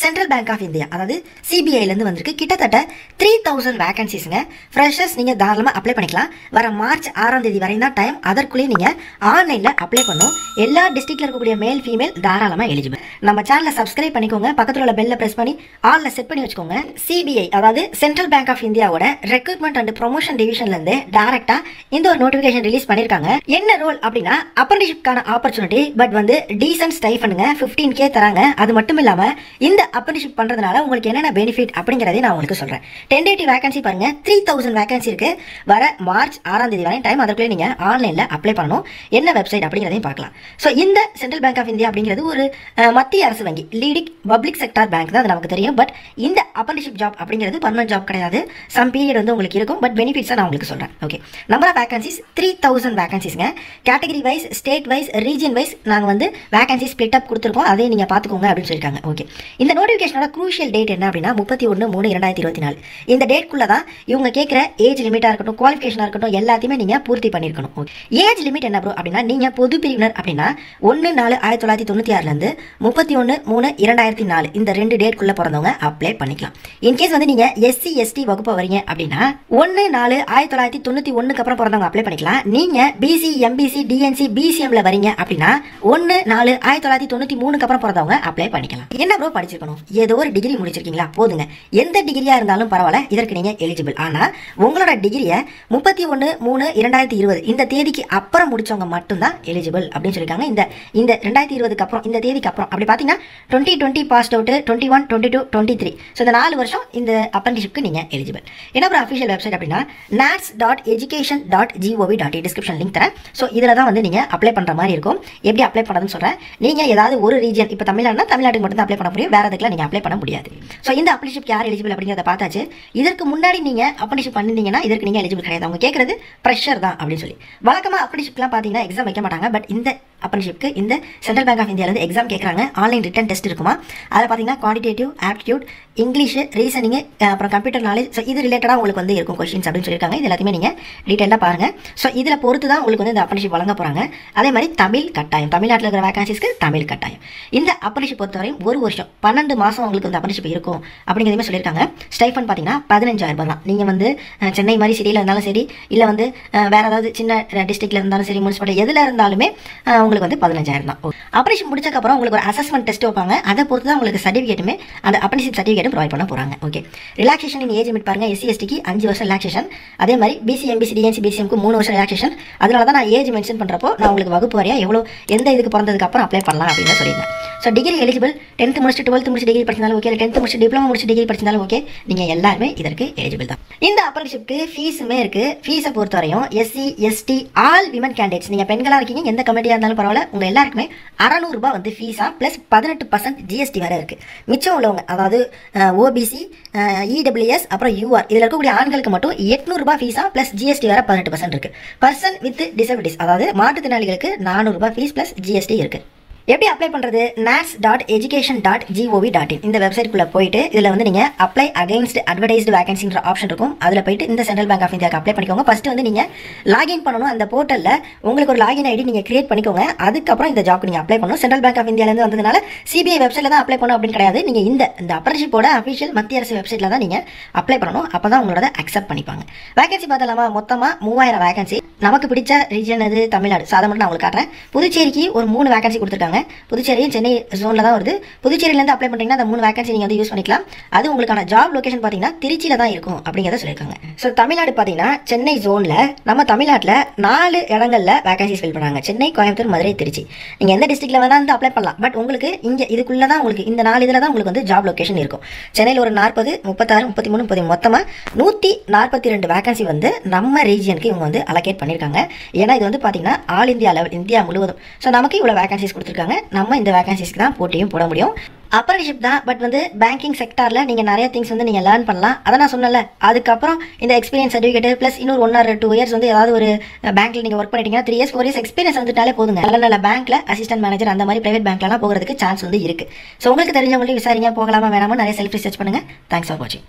Central bank of India அதாவது சிபிஐலேருந்து வந்திருக்கு. கிட்டத்தட்ட 3000 வேகன்சிஸுங்க. ஃப்ரெஷர்ஸ் நீங்கள் தாராளமாக அப்ளை பண்ணிக்கலாம். வர மார்ச் 6ஆம் தேதி வரையும் தான் டைம். அதற்குள்ளேயே நீங்கள் ஆன்லைனில் அப்ளை பண்ணணும். எல்லா டிஸ்ட்ரிக்டில் இருக்கக்கூடிய மேல் ஃபீமேல் தாராளமாக எலிஜிபிள். நம்ம சேனலை சப்ஸ்கிரைப் பண்ணிக்கோங்க. பக்கத்தில் உள்ள பெல்லை ப்ரெஸ் பண்ணி ஆலில் செட் பண்ணி வச்சுக்கோங்க. சிபிஐ அதாவது சென்ட்ரல் பேங்க் ஆஃப் இந்தியாவோட ரெக்ரூட்மெண்ட் அண்ட் ப்ரொமோஷன் டிவிஷன்லேருந்து டேரெக்டாக இந்த ஒரு நோட்டிஃபிகேஷன் ரிலீஸ் பண்ணியிருக்காங்க. என்ன ரோல் அப்படின்னா அப்ரண்டிஷிப்கான ஆப்பர்ச்சுனிட்டி, பட் வந்து டீசன்ட் ஸ்டைஃபனுங்க 15K தராங்க. அது மட்டும் இல்லாமல் இந்த அப்ரண்டிஷிப் பண்ணுறதுனால உங்களுக்கு என்னென்ன பெனிஃபிட் அப்படிங்கிறதே நான் உங்களுக்கு சொல்கிறேன். டென்டேட்டிவ் வேகன்சி பாருங்க, 3000 வேகன்சி இருக்கு. வர மார்ச் 6ஆம் தேதி வரை டைம். அதற்குள்ளே நீங்கள் ஆன்லைனில் அப்ளை பண்ணணும். என்ன வெப்சைட் அப்படிங்கிறதையும் பார்க்கலாம். ஸோ இந்த சென்ட்ரல் பேங்க் ஆஃப் இந்தியா அப்படிங்கிறது ஒரு மத்திய அரசு வங்கி, லீடிங் பப்ளிக் செக்டார் பேங்க் தான், அது நமக்கு தெரியும். பட் இந்த அப்ரண்டிஷிப் ஜாப் அப்படிங்கிறது பர்மனன்ட் ஜாப் கிடையாது. சம் பீரியட் வந்து உங்களுக்கு இருக்கும். பட் பெனிஃபிட்ஸாக நான் உங்களுக்கு சொல்கிறேன். ஓகே, நம்பர் ஆஃப் வேகன்சிஸ் 3000 வேகன்சிஸ்ங்க. Category wise, state wise, region wise நாங்கள் வந்து வேகன்சி ஸ்பிளிட் அப் கொடுத்துருக்கோம். அதே நீங்கள் பார்த்துக்கோங்க அப்படின்னு சொல்லியிருக்காங்க. ஓகே, இந்த நோட்டிஃபிகேஷனோட க்ரூஷியல் டேட் என்ன அப்படின்னா 31/3/2024. இந்த டேட்குள்ளே தான் இவங்க கேட்குற ஏஜ் லிமிட்டாக இருக்கட்டும், குவாலிஃபிகேஷனாக இருக்கட்டும், எல்லாத்தையுமே நீங்கள் பூர்த்தி பண்ணியிருக்கணும். ஓகே, ஏஜ் லிமிட் என்ன ப்ரோ அப்படின்னா நீங்கள் பொது பிரிவினர் அப்படின்னா 1/4/1996 31/3/2004 இந்த 2 டேட்குள்ளே பிறந்தவங்க அப்ளை பண்ணிக்கலாம். இன்கேஸ் வந்து நீங்கள் SC ST வகுப்பு வரீங்க அப்படின்னா 1/4/1991 அப்புறம் பிறந்தவங்க அப்ளை பண்ணிக்கலாம். நீங்கள் BC MBC DNC BCMல வரீங்க அப்படின்னா 1/4/1993 அப்புறம் பிறந்தவங்க அப்ளை பண்ணிக்கலாம். என்ன ப்ரோ படிச்சிருக்கணும்? ஏதோ ஒரு டிகிரி முடிச்சிருக்கீங்களா? போதுங்க. எந்த டிகிரியா இருந்தாலும் பரவாயில்ல, இதற்கு நீங்க எலிஜிபிள். ஆனா உங்களோட டிகிரியை 31/3/2020 இந்த தேதிக்கு அப்புறம் முடிச்சவங்க மட்டும்தான் எலிஜிபிள் அப்படின்னு சொல்லியிருக்காங்க. இந்த 2020க்கு அப்புறம், இந்த தேதிக்கு அப்புறம் அப்படி பார்த்தீங்கன்னா 2020 பாஸ்ட் அவுட், 21, 22, 23, ஸோ இந்த 4 வருஷம் இந்த அப்ரண்டிஷிப்க்கு நீங்க எலிஜிபிள். என்ன ஒரு அஃபிஷியல் வெப்சைட் அப்படின்னா nats.education.gov.in டிஸ்கிரிப்ஷன் லிங்க் தரேன். ஸோ இதில் தான் வந்து நீங்கள் அப்ளை பண்ணுற மாதிரி இருக்கும். எப்படி அப்ளை பண்ணுறதுன்னு சொல்கிறேன். நீங்கள் ஏதாவது ஒரு ரீஜன், இப்போ தமிழ்நாடுனா தமிழ்நாட்டுக்கு மட்டும் தான் அப்ளை பண்ண முடியும், வேறு எதுக்குலாம் நீங்கள் அப்ளை பண்ண முடியாது. ஸோ இந்த அப்ரண்டிஷிப் யார் எலிஜிபிள் அப்படிங்கிறத பார்த்தாச்சு. இதற்கு முன்னாடி நீங்கள் அப்ரண்டிஷிப் பண்ணிருந்தீங்கன்னா இதற்கு நீங்கள் எலிஜிபிள் கிடையாது. அவங்க கேட்குறது ப்ரெஷர் தான் அப்படின்னு சொல்லி. வழக்கமாக அப்ரண்டிஷிப்லாம் பார்த்தீங்கன்னா எக்ஸாம் வைக்க மாட்டாங்க. பட் இந்த அப்ரண்டிஷிப்க்கு இந்த சென்ட்ரல் பேங்க் ஆஃப் இந்தியாவிலேருந்து எக்ஸாம் கேட்குறாங்க. ஆன்லைன் ரிட்டன் டெஸ்ட் இருக்குமா? அதில் பார்த்தீங்கன்னா குவான்டிடேட்டிவ், ஆப்டிடியூட், இங்கிலீஷ், ரீசனிங், அப்புறம் கம்ப்யூட்டர் நாலேஜ், ஸோ இது ரிலேட்டடாக உங்களுக்கு வந்து இருக்கும் கொஸ்டின்ஸ் அப்படின்னு சொல்லியிருக்காங்க. இது எல்லாத்தையுமே நீங்கள் டீட்டெயிலாக பாருங்கள். ஸோ இதில் பொறுத்து தான் உங்களுக்கு வந்து இந்த அப்ரண்டிஷிப் வழங்க போகிறாங்க. அதே மாதிரி தமிழ் கட்டாயம், தமிழ்நாட்டில் இருக்கிற வேகன்சிஸ்க்கு தமிழ் கட்டாயம். இந்த அப்ரண்டிஷிப் பொறுத்தவரையும் ஒரு வருஷம் 12 மாதம் உங்களுக்கு வந்து அப்ரண்டிஷிப் இருக்கும் அப்படிங்கிறதுமே சொல்லியிருக்காங்க. ஸ்டைஃபன் பார்த்தீங்கன்னா 15,000 தான். நீங்கள் வந்து சென்னை மாதிரி சிட்டியில் இருந்தாலும் சரி, இல்லை வந்து வேறு ஏதாவது சின்ன டிஸ்ட்ரிக்டில் இருந்தாலும் சரி, முனிசிபாலிட்டி எதில் இருந்தாலுமே உங்களுக்கு வந்து 15,000 தான். அப்ரண்டிஷிப் முடிச்சக்கப்புறம் உங்களுக்கு ஒரு அசஸ்மெண்ட் டெஸ்ட் வைப்பாங்க. அதை பொறுத்து தான் உங்களுக்கு சர்டிஃபிகேட்டுமே, அந்த அப்ரண்டிஷிப் சர்டிஃபிகேட்டும் ப்ரொவைட் பண்ண போகிறாங்க. ஓகே, ரிலாக்ஸேஷன் இன் ஏஜ் லிமிட் பாருங்க. SC STக்கு 5 வருஷம் ரிலாக்ஸேஷன். அதே மாதிரி BC MBC DNC BCMக்கு 3 வருஷம் ரிலாக்ஸேஷன். அதனால தான் நான் ஏஜ் மென்ஷன் பண்ணுறப்போ நான் உங்களுக்கு வகுப்பு வரையா எவ்வளோ எந்த இதுக்கு பிறந்ததுக்கு அப்புறம் அப்ளை பண்ணலாம் அப்படின்னு சொல்லியிருந்தேன். So degree eligible. 10th முடிச்சு 12th முடிச்சு டிகிரி படிச்சிருந்தாலும் ஓகே, 10th முடிச்சு டிப்ளமோ முடிச்சு டிகிரி படிச்சிருந்தாலும் ஓகே, நீங்கள் எல்லாருமே இதற்கு எலிஜிபிள் தான். இந்த அப்ரண்டிஷிப்க்கு ஃபீஸுமே இருக்குது. ஃபீஸை பொறுத்தவரையும் SC ST all women candidates, நீங்கள் பெண்களாக இருக்கீங்க, எந்த கமிட்டியாக இருந்தாலும் பரவாயில்ல, உங்கள் எல்லாருக்குமே 600 ரூபாய் வந்து ஃபீஸாக ப்ளஸ் 18% GST வேறு இருக்குது. மிச்சம் உள்ளவங்க அதாவது OBC, EWS, அப்புறம் UR இதில் இருக்கக்கூடிய ஆண்களுக்கு மட்டும் 800 ரூபாய் ஃபீஸாக ப்ளஸ் GST வேறு 18% இருக்குது. பர்சன் வித் டிசபிலிட்டிஸ் அதாவது மாற்றுத்திறனாளிகளுக்கு 400 ரூபாய் ஃபீஸ் ப்ளஸ் GST இருக்குது. எப்படி அப்ளை பண்ணுறது? nats.education.gov.in இந்த வெப்சைட்குள்ளே போயிட்டு இதில் வந்து நீங்கள் அப்ளை அகைன்ஸ்ட் அட்வர்டைஸ்டு வேகன்சின்ற ஆப்ஷன் இருக்கும். அதில் போயிட்டு இந்த சென்ட்ரல் பேங்க் ஆஃப் இந்தியாவுக்கு அப்ளை பண்ணிக்கோங்க. ஃபஸ்ட்டு வந்து நீங்கள் லாகின் பண்ணணும். அந்த போர்ட்டலில் உங்களுக்கு ஒரு லாகின் ஐடி நீங்கள் கிரியேட் பண்ணிக்கோங்க. அதுக்கப்புறம் இந்த ஜாப்க்கு நீங்கள் அப்ளை பண்ணணும். சென்ட்ரல் பேங்க் ஆஃப் இந்தியாவிலேருந்து வந்ததுனால CBI வெப்சைட்டில் தான் அப்ளை பண்ணணும் அப்படின்னு கிடையாது. நீங்கள் இந்த அப்ரண்டிஷிப்போட அஃபிஷியல் மத்திய அரசு வெப்சைட்டில் தான் நீங்கள் அப்ளை பண்ணணும். அப்போ தான் உங்களோட அக்செப்ட் பண்ணிப்பாங்க. வேகன்சி பார்த்தலாமா? மொத்தமாக 3000 வேகன்சி. நமக்கு பிடிச்ச ரீஜன் அது தமிழ்நாடு. ஸோ அதை மட்டும் நான் உங்களுக்கு காட்டுறேன். புதுச்சேரிக்கு ஒரு 3 வேகன்சி கொடுத்துருக்காங்க. புதுச்சேரியும் சென்னை ஜோனில் தான் வருது. புதுச்சேரியிலேருந்து அப்ளை பண்ணுறீங்கன்னா அந்த 3 வேகன்சி நீங்கள் வந்து யூஸ் பண்ணிக்கலாம். அது உங்களுக்கான ஜாப் லொகேஷன் பார்த்தீங்கன்னா திருச்சியில் தான் இருக்கும் அப்படிங்கிறத சொல்லியிருக்காங்க. ஸோ தமிழ்நாடு பார்த்தீங்கன்னா சென்னை ஜோனில் நம்ம தமிழ்நாட்டில் 4 இடங்களில் வேகன்சிஸ் ஃபில் பண்ணுறாங்க. சென்னை, கோயம்புத்தூர், மதுரை, திருச்சி. நீங்கள் எந்த டிஸ்ட்ரிக்ட்டில் வேணால் வந்து அப்ளை பண்ணலாம். பட் உங்களுக்கு இங்கே இதுக்குள்ளே தான் உங்களுக்கு இந்த 4 இதில் தான் உங்களுக்கு வந்து ஜாப் லொகேஷன் இருக்கும். சென்னையில் ஒரு 40, 36, 33, 30 மொத்தமாக 142 வேகன்சி வந்து நம்ம ரீஜியனுக்கு இவங்க வந்து அலோகேட் பண்ணியிருக்காங்க. ஏன்னா இது வந்து பார்த்தீங்கன்னா ஆல் இந்தியா லெவல், இந்தியா முழுவதும். ஸோ நமக்கு இவ்வளோ வேகன்சிஸ் கொடுத்துருக்காங்க. நம்ம இந்த வேகன்சிஸ்க்கு தான் போட்டியும் போட முடியும். அப்ரண்டிஷிப் தான். பட் வந்து பேங்கிங் செக்டாரில் நீங்கள் நிறைய திங்ஸ் வந்து நீங்கள் லேர்ன் பண்ணலாம். அதை நான் சொன்னல. அதுக்கப்புறம் இந்த எக்ஸ்பீரியன்ஸ் சர்டிஃபிகேட் ப்ளஸ் இன்னொரு 1 or 2 இயர்ஸ் வந்து ஏதாவது ஒரு பேங்க்கில் நீங்கள் ஒர்க் பண்ணிட்டீங்கன்னா 3 years 4 years எக்ஸ்பீரியன்ஸ் வந்துட்டாலே போதுங்க. நல்ல பேங்க்கில் அசிஸ்டன்ட் மேனேஜர் அந்த மாதிரி பிரைவேட் பேங்க்லாம் போகிறதுக்கு சான்ஸ் வந்து இருக்குது. ஸோ உங்களுக்கு தெரிஞ்சவங்களையும் விசாரிங்க, போகலாமா வேணாமா நிறைய செல்ஃப் ரிசர்ச் பண்ணுங்கள். தேங்க்ஸ் ஃபார் வாட்சிங்.